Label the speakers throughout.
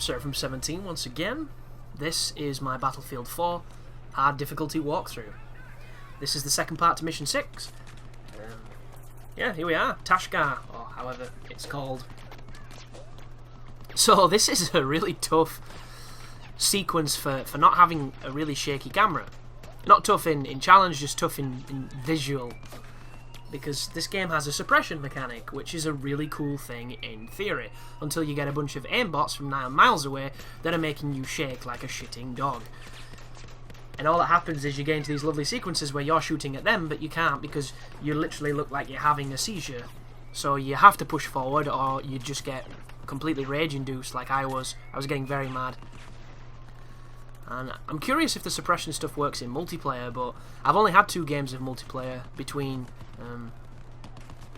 Speaker 1: Sir from 17 once again. This is my Battlefield 4 hard difficulty walkthrough. This is the second part to Mission 6. Yeah, here we are, Tashgar, or however it's called. So this is a really tough sequence for not having a really shaky camera. Not tough in challenge, just tough in visual. Because this game has a suppression mechanic, which is a really cool thing in theory, until you get a bunch of aimbots from 9 miles away that are making you shake like a shitting dog. And all that happens is you get into these lovely sequences where you're shooting at them, but you can't because you literally look like you're having a seizure. So you have to push forward or you just get completely rage-induced like I was. I was getting very mad. And I'm curious if the suppression stuff works in multiplayer, but I've only had 2 games of multiplayer between,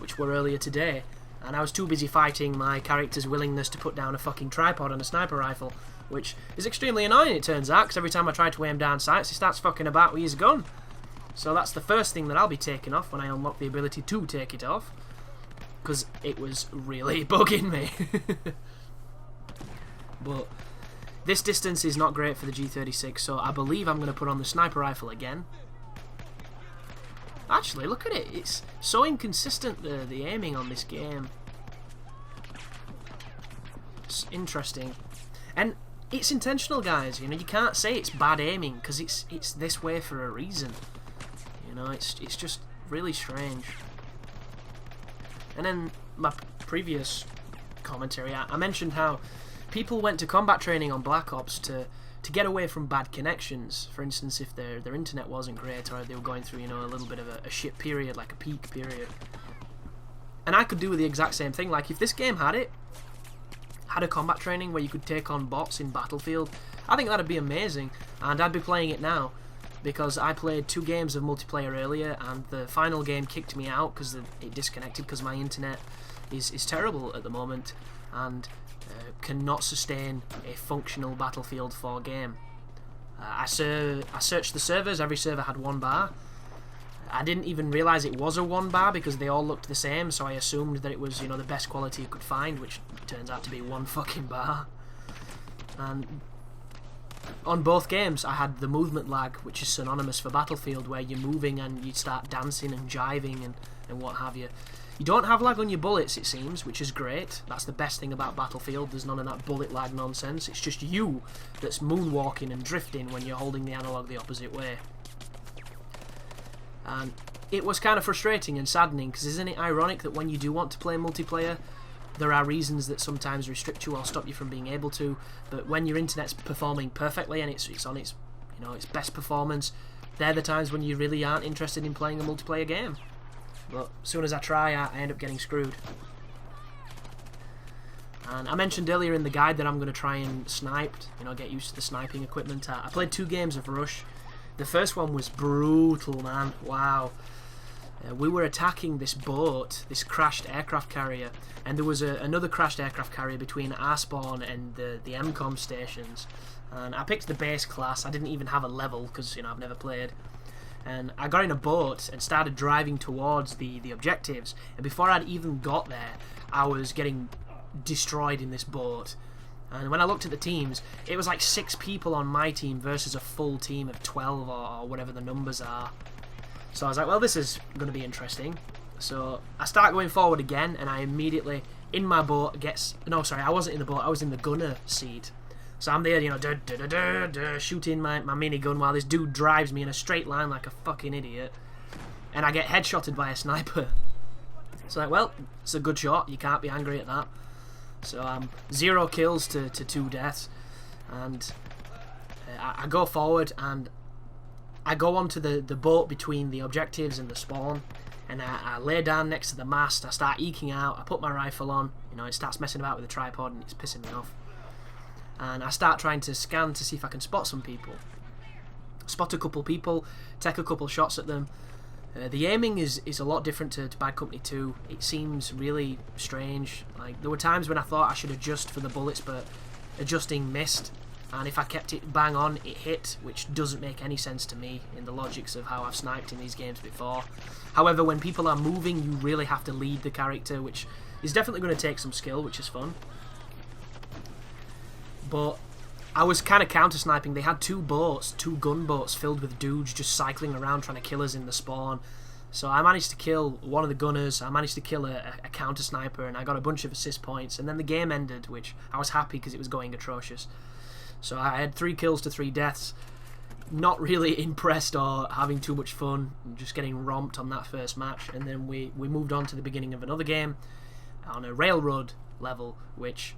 Speaker 1: which were earlier today, and I was too busy fighting my character's willingness to put down a fucking tripod on a sniper rifle, which is extremely annoying, it turns out, because every time I try to aim down sights, he starts fucking about with his gun. So that's the first thing that I'll be taking off when I unlock the ability to take it off, because it was really bugging me. But this distance is not great for the G36, so I believe I'm going to put on the sniper rifle again. Actually, look at it. It's so inconsistent, the aiming on this game. It's interesting. And it's intentional, guys. You know, you can't say it's bad aiming, because it's this way for a reason. You know, it's just really strange. And then my previous commentary, I mentioned how people went to combat training on Black Ops to get away from bad connections. For instance, if their internet wasn't great or they were going through, you know, a little bit of a shit period, like a peak period. And I could do the exact same thing. Like, if this game had a combat training where you could take on bots in Battlefield, I think that'd be amazing, and I'd be playing it now, because I played 2 games of multiplayer earlier, and the final game kicked me out because it disconnected because my internet is terrible at the moment, and cannot sustain a functional Battlefield 4 game. I searched the servers. Every server had 1 bar. I didn't even realise it was a 1 bar because they all looked the same, so I assumed that it was, you know, the best quality you could find, which turns out to be 1 fucking bar. And on both games I had the movement lag, which is synonymous for Battlefield, where you're moving and you start dancing and jiving and what have you. You don't have lag on your bullets, it seems, which is great. That's the best thing about Battlefield. There's none of that bullet lag nonsense. It's just you that's moonwalking and drifting when you're holding the analog the opposite way. And it was kind of frustrating and saddening, because isn't it ironic that when you do want to play multiplayer, there are reasons that sometimes restrict you or stop you from being able to, but when your internet's performing perfectly and it's on its, you know, its best performance, they're the times when you really aren't interested in playing a multiplayer game. But as soon as I try, I end up getting screwed. And I mentioned earlier in the guide that I'm going to try and snipe, you know, get used to the sniping equipment. I played 2 games of Rush. The first one was brutal, man. Wow. We were attacking this boat, this crashed aircraft carrier, and there was another crashed aircraft carrier between our spawn and the MCOM stations. And I picked the base class. I didn't even have a level because, you know, I've never played. And I got in a boat and started driving towards the objectives, and before I'd even got there, I was getting destroyed in this boat. And when I looked at the teams, it was like 6 people on my team versus a full team of 12 or whatever the numbers are. So I was like, well, this is going to be interesting. So I start going forward again, and I immediately, in my boat, no, sorry, I wasn't in the boat, I was in the gunner seat. So I'm there, you know, shooting my minigun while this dude drives me in a straight line like a fucking idiot. And I get headshotted by a sniper. So like, well, it's a good shot, you can't be angry at that. So 0 kills to 2 deaths. And I go forward and I go onto the boat between the objectives and the spawn. And I lay down next to the mast, I start eking out, I put my rifle on, you know, it starts messing about with the tripod and it's pissing me off. And I start trying to scan to see if I can spot some people. Spot a couple people, take a couple shots at them. The aiming is a lot different to Bad Company 2. It seems really strange. Like, there were times when I thought I should adjust for the bullets, but adjusting missed. And if I kept it bang on, it hit, which doesn't make any sense to me in the logics of how I've sniped in these games before. However, when people are moving, you really have to lead the character, which is definitely going to take some skill, which is fun. But I was kind of counter-sniping. They had two gunboats filled with dudes just cycling around trying to kill us in the spawn. So I managed to kill one of the gunners, I managed to kill a counter-sniper, and I got a bunch of assist points. And then the game ended, which I was happy because it was going atrocious. So I had 3 kills to 3 deaths. Not really impressed or having too much fun, just getting romped on that first match. And then we moved on to the beginning of another game on a railroad level, which...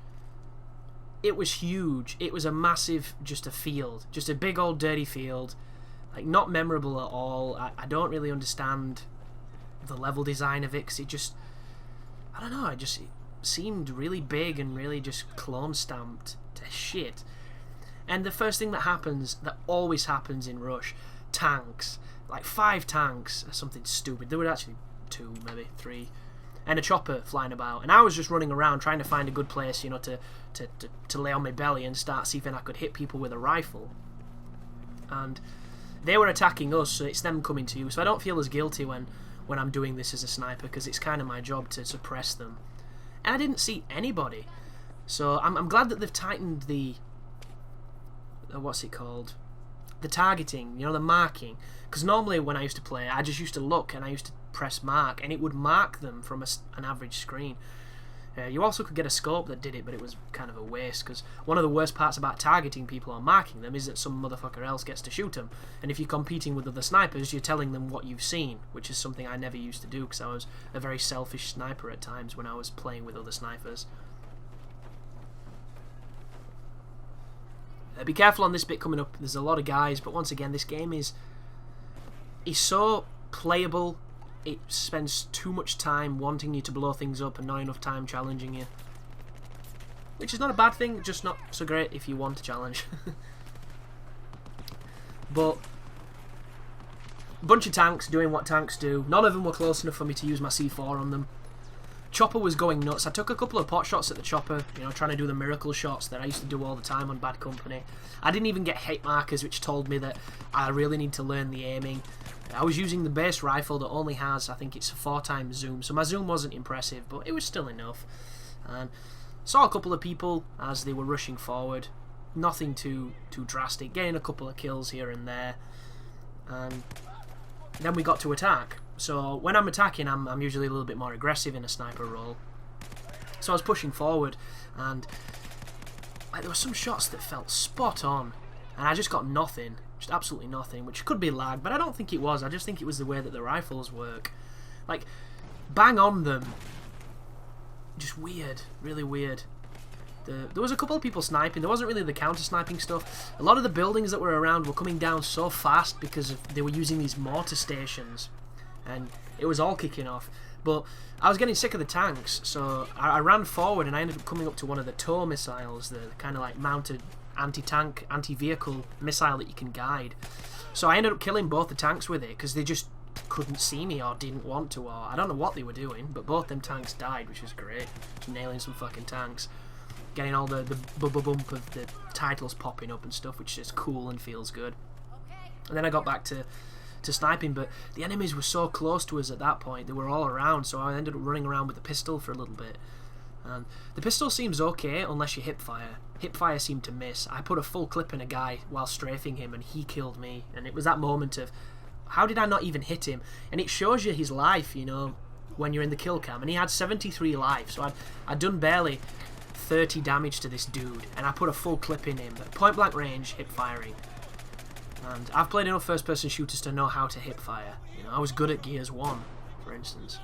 Speaker 1: it was huge. It was a massive, just a field. Just a big old dirty field. Like, not memorable at all. I don't really understand the level design of it, because it just... I don't know, it seemed really big and really just clone stamped to shit. And the first thing that happens, that always happens in Rush, tanks. Like 5 tanks or something stupid. There were actually 2, maybe 3. And a chopper flying about. And I was just running around trying to find a good place, you know, to lay on my belly and start seeing if I could hit people with a rifle. And they were attacking us, so it's them coming to you. So I don't feel as guilty when I'm doing this as a sniper, because it's kind of my job to suppress them. And I didn't see anybody. So I'm glad that they've tightened the... what's it called? The targeting, you know, the marking. Because normally when I used to play, I just used to look and I used to press mark, and it would mark them from an average screen. You also could get a scope that did it, but it was kind of a waste, because one of the worst parts about targeting people or marking them is that some motherfucker else gets to shoot them. And if you're competing with other snipers, you're telling them what you've seen, which is something I never used to do, because I was a very selfish sniper at times when I was playing with other snipers. Be careful on this bit coming up. There's a lot of guys, but once again, this game is so playable. It spends too much time wanting you to blow things up and not enough time challenging you. Which is not a bad thing, just not so great if you want to challenge. But a bunch of tanks doing what tanks do. None of them were close enough for me to use my C4 on them. Chopper was going nuts. I took a couple of pot shots at the chopper, you know, trying to do the miracle shots that I used to do all the time on Bad Company. I didn't even get hit markers, which told me that I really need to learn the aiming. I was using the base rifle that only has, I think it's a 4x zoom, so my zoom wasn't impressive, but it was still enough. And saw a couple of people as they were rushing forward. Nothing too drastic, getting a couple of kills here and there. And then we got to attack. So when I'm attacking, I'm usually a little bit more aggressive in a sniper role. So I was pushing forward, and like, there were some shots that felt spot on, and I just got nothing, just absolutely nothing, which could be lag, but I don't think it was. I just think it was the way that the rifles work. Like, bang on them. Just weird, really weird. There was a couple of people sniping. There wasn't really the counter-sniping stuff. A lot of the buildings that were around were coming down so fast because they were using these mortar stations. And it was all kicking off. But I was getting sick of the tanks, so I ran forward and I ended up coming up to one of the TOW missiles, the kind of like mounted anti-tank, anti-vehicle missile that you can guide. So I ended up killing both the tanks with it, because they just couldn't see me or didn't want to, or I don't know what they were doing, but both them tanks died, which was great. Just nailing some fucking tanks. Getting all the bump of the titles popping up and stuff, which is cool and feels good. And then I got back to sniping, but the enemies were so close to us at that point. They were all around, so I ended up running around with the pistol for a little bit. And the pistol seems okay unless you hip fire. Hip fire seemed to miss. I put a full clip in a guy while strafing him, and he killed me. And it was that moment of, how did I not even hit him? And it shows you his life, you know, when you're in the kill cam. And he had 73 life, so I'd done barely 30 damage to this dude, and I put a full clip in him at point blank range, hip firing. And I've played enough first person shooters to know how to hip fire. You know, I was good at Gears 1, for instance.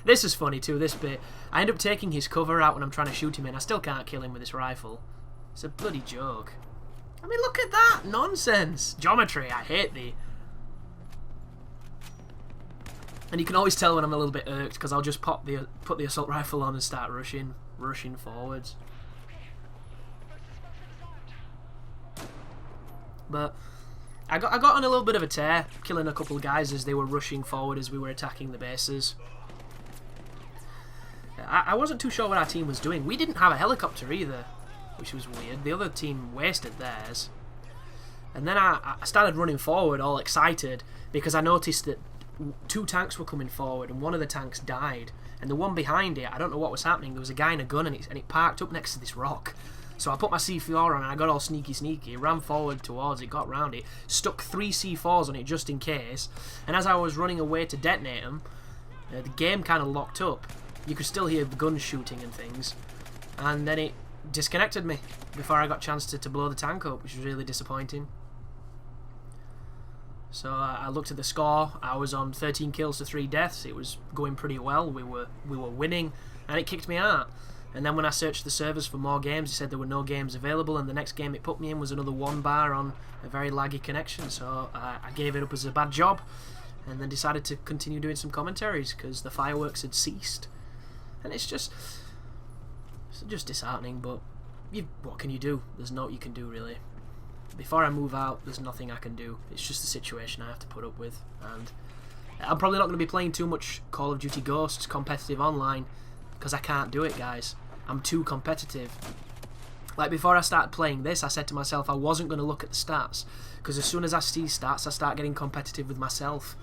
Speaker 1: This is funny too, this bit. I end up taking his cover out when I'm trying to shoot him in. I still can't kill him with this rifle. It's a bloody joke. I mean, look at that nonsense. Geometry, I hate thee. And you can always tell when I'm a little bit irked, because I'll just put the assault rifle on and start rushing forwards. But I got on a little bit of a tear, killing a couple of guys as they were rushing forward as we were attacking the bases. I wasn't too sure what our team was doing. We didn't have a helicopter either, which was weird. The other team wasted theirs. And then I started running forward all excited because I noticed that 2 tanks were coming forward and one of the tanks died. And the one behind it, I don't know what was happening. There was a guy in a gun and it parked up next to this rock. So I put my C4 on and I got all sneaky, ran forward towards it, got round it, stuck 3 C4s on it just in case, and as I was running away to detonate them, the game kind of locked up. You could still hear the guns shooting and things, and then it disconnected me before I got a chance to blow the tank up, which was really disappointing. So I looked at the score. I was on 13 kills to 3 deaths. It was going pretty well. We were winning, and it kicked me out. And then when I searched the servers for more games, it said there were no games available, and the next game it put me in was another 1 bar on a very laggy connection. So I gave it up as a bad job, and then decided to continue doing some commentaries because the fireworks had ceased. And it's just disheartening, but what can you do? There's no what you can do, really. Before I move out, there's nothing I can do. It's just the situation I have to put up with, and I'm probably not going to be playing too much Call of Duty Ghosts competitive online because I can't do it, guys. I'm too competitive. Like, before I started playing this, I said to myself I wasn't going to look at the stats, because as soon as I see stats, I start getting competitive with myself.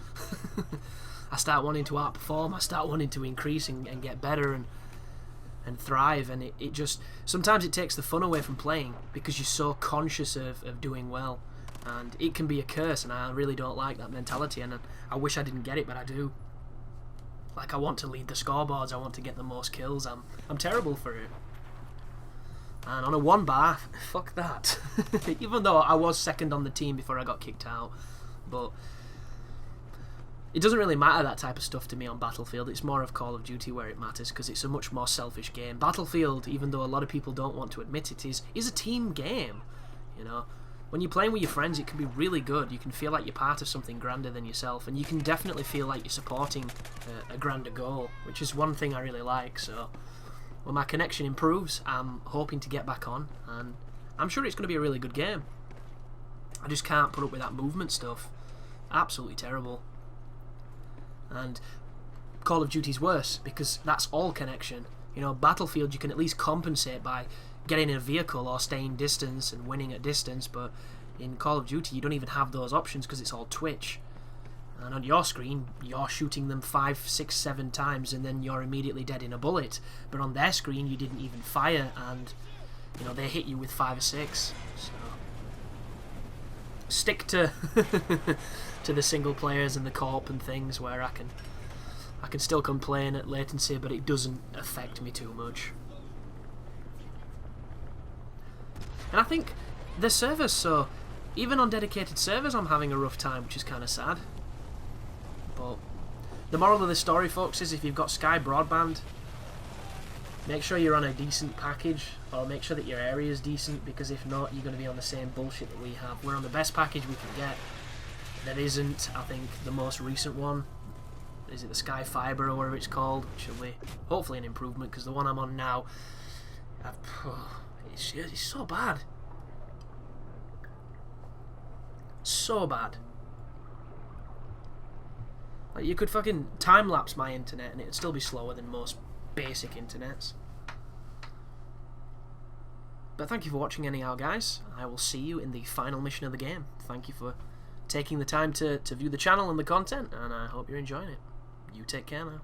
Speaker 1: I start wanting to outperform, I start wanting to increase and get better and thrive, and it just, sometimes it takes the fun away from playing because you're so conscious of doing well, and it can be a curse, and I really don't like that mentality, and I wish I didn't get it, but I do. Like, I want to lead the scoreboards, I want to get the most kills. I'm terrible for it. And on a 1 bar, fuck that. Even though I was second on the team before I got kicked out, but it doesn't really matter, that type of stuff, to me on Battlefield. It's more of Call of Duty where it matters, because it's a much more selfish game. Battlefield, even though a lot of people don't want to admit it, is a team game. You know, when you're playing with your friends, it can be really good. You can feel like you're part of something grander than yourself, and you can definitely feel like you're supporting a grander goal, which is one thing I really like. So when my connection improves, I'm hoping to get back on, and I'm sure it's going to be a really good game. I just can't put up with that movement stuff. Absolutely terrible. And Call of Duty's worse because that's all connection. You know, Battlefield you can at least compensate by getting in a vehicle or staying distance and winning at distance, but in Call of Duty you don't even have those options because it's all Twitch. And on your screen you're shooting them 5, 6, 7 times and then you're immediately dead in a bullet. But on their screen you didn't even fire, and you know, they hit you with 5 or 6. So stick to to the single players and the co-op and things where I can still complain at latency, but it doesn't affect me too much. And I think the servers, so even on dedicated servers I'm having a rough time, which is kind of sad. But the moral of the story, folks, is if you've got Sky Broadband, make sure you're on a decent package, or make sure that your area is decent, because if not, you're going to be on the same bullshit that we have. We're on the best package we can get. That isn't, I think, the most recent one. Is it the Sky Fibre or whatever it's called? Which will be hopefully an improvement, because the one I'm on now, it's so bad. So bad. Like, you could fucking time-lapse my internet and it'd still be slower than most basic internets. But thank you for watching anyhow, guys. I will see you in the final mission of the game. Thank you for taking the time to view the channel and the content, and I hope you're enjoying it. You take care now.